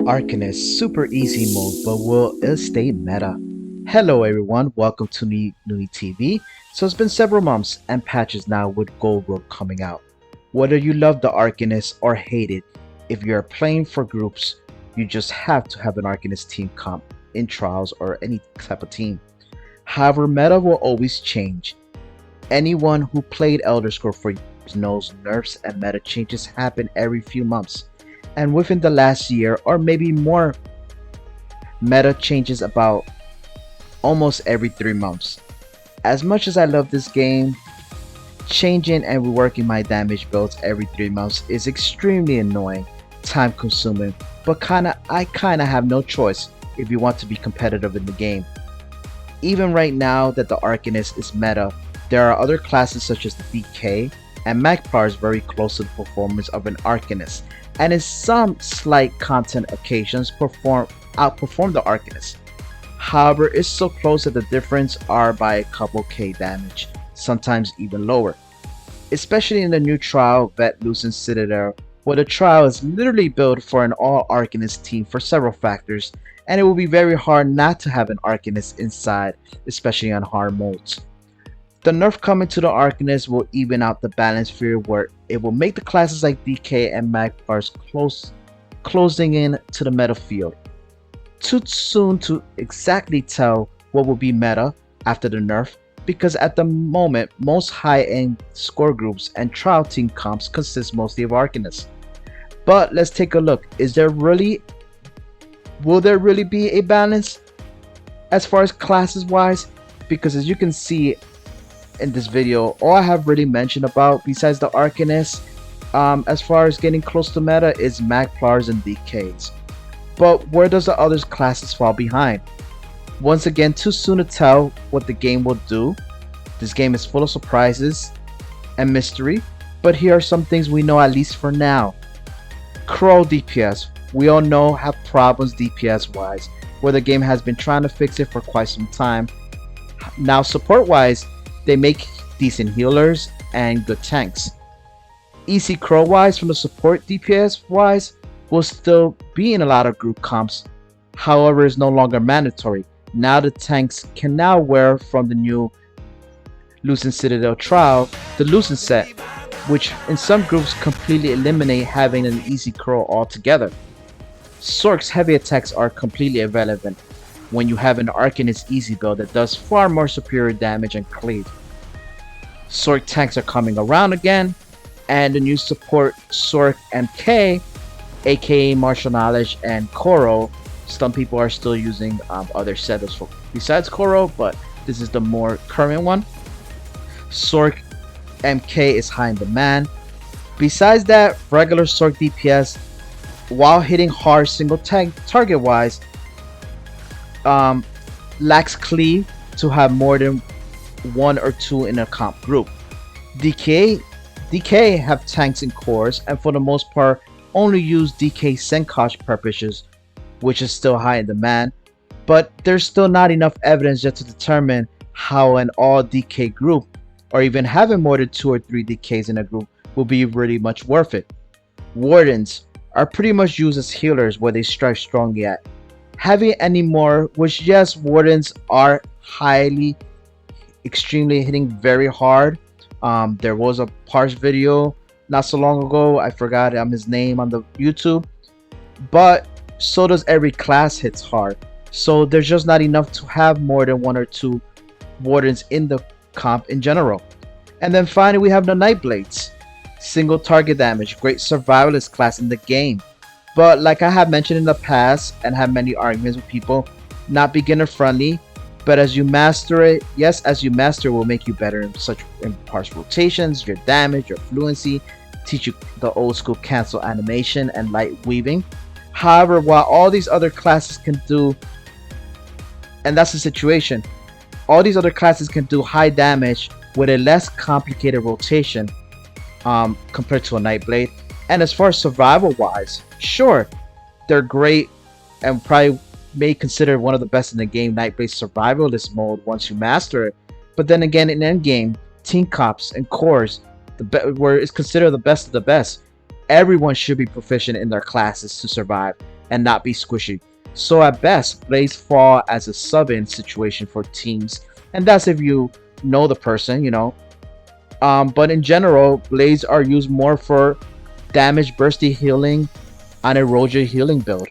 Arcanist super easy mode, but will it stay meta? Hello everyone, welcome to Noonie TV. So it's been several months and patches now with Gold Road coming out. Whether you love the Arcanist or hate it, if you are playing for groups, you just have to have an Arcanist team comp in trials or any type of team. However, meta will always change. Anyone who played Elder Scrolls for years knows nerfs and meta changes happen every few months. And within the last year or maybe more, meta changes about almost every 3 months. As much as I love this game, changing and reworking my damage builds every 3 months is extremely annoying, time consuming, but I kinda have no choice if you want to be competitive in the game. Even right now that the Arcanist is meta, there are other classes such as the DK and Magpars very close to the performance of an Arcanist, and in some slight content occasions outperform the Arcanist. However, it's so close that the difference are by a couple K damage, sometimes even lower. Especially in the new trial Vet Lucent Citadel, where the trial is literally built for an all Arcanist team for several factors, and it will be very hard not to have an Arcanist inside, especially on hard modes. The nerf coming to the Arcanist will even out the balance here, where it will make the classes like DK and Magpars closing in to the meta field. Too soon to exactly tell what will be meta after the nerf, because at the moment most high-end score groups and trial team comps consist mostly of Arcanists. But let's take a look. Will there really be a balance as far as classes wise? Because as you can see in this video, all I have really mentioned about besides the Arcanist as far as getting close to meta is Magpars and DKs. But where does the other classes fall behind? Once again, too soon to tell what the game will do. This game is full of surprises and mystery, but here are some things we know at least for now. Crow DPS, we all know have problems DPS wise, where the game has been trying to fix it for quite some time. Now support wise, they make decent healers and good tanks. Easy Crow wise from the support DPS wise will still be in a lot of group comps, however is no longer mandatory. Now the tanks can now wear from the new Lucent Citadel trial the Lucent set, which in some groups completely eliminate having an Easy Crow altogether. Sork's heavy attacks are completely irrelevant when you have an Arcanist easy build that does far more superior damage and cleave. Sork tanks are coming around again, and the new support Sork MK, aka Martial Knowledge and Koro. Some people are still using other setups besides Koro, but this is the more current one. Sork MK is high in demand. Besides that, regular Sork DPS, while hitting hard single target wise, lacks cleave to have more than 1 or 2 in a comp group. DK have tanks and cores, and for the most part only use DK Senkosh purposes, which is still high in demand, but there's still not enough evidence yet to determine how an all DK group, or even having more than 2 or 3 DKs in a group, will be really much worth it. Wardens are pretty much used as healers where they strike strongly at. Having any more, which yes, Wardens are extremely hitting very hard. There was a Pars video not so long ago, I forgot his name on the YouTube, but so does every class hits hard. So there's just not enough to have more than 1 or 2 Wardens in the comp in general. And then finally we have the Nightblades. Single target damage, great survivalist class in the game. But like I have mentioned in the past and have many arguments with people, not beginner friendly, but as you master it, yes, as you master it will make you better in parse rotations, your damage, your fluency, teach you the old school cancel animation and light weaving. However, while all these other classes can do, and that's the situation, all these other classes can do high damage with a less complicated rotation compared to a Nightblade. And as far as survival wise, sure, they're great and probably may consider one of the best in the game, Nightblade survivalist mode once you master it. But then again, in endgame, team cops and cores, where it's considered the best of the best. Everyone should be proficient in their classes to survive and not be squishy. So at best, blades fall as a sub-in situation for teams, and that's if you know the person. But in general, blades are used more for damage bursty healing on a Roger healing build.